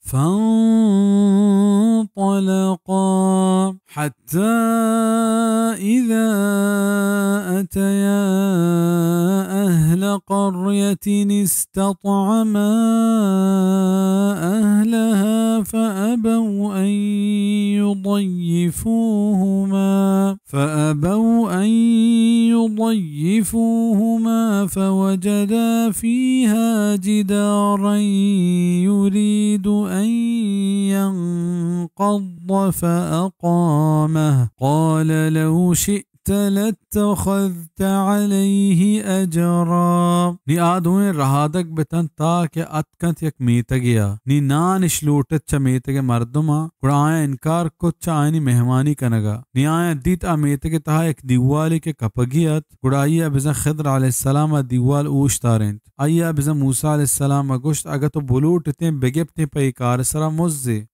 فانطلقا حتى إذا أتيا أهل قرية استطعما أهلها فأبوا أن يضيفوهما فوجدا فيها جدارا يريد أن ينقض فأقامه قال لو شئت لاتخذت عليه أجرا ni aadhuin rahadak betan ta ke atkant yak meetagiya ni naan ishlutet cha meetage marduma qur'aya inkar ko cha ayni mehmani kanaga ni aya dit a meetage ta ek diwali ke kapagiyat qur'aya biza khidr alayhis salam diwal ushtarent ayya biza musa alayhis salam agosht aga to bulut te begepte pe ikar sara muzze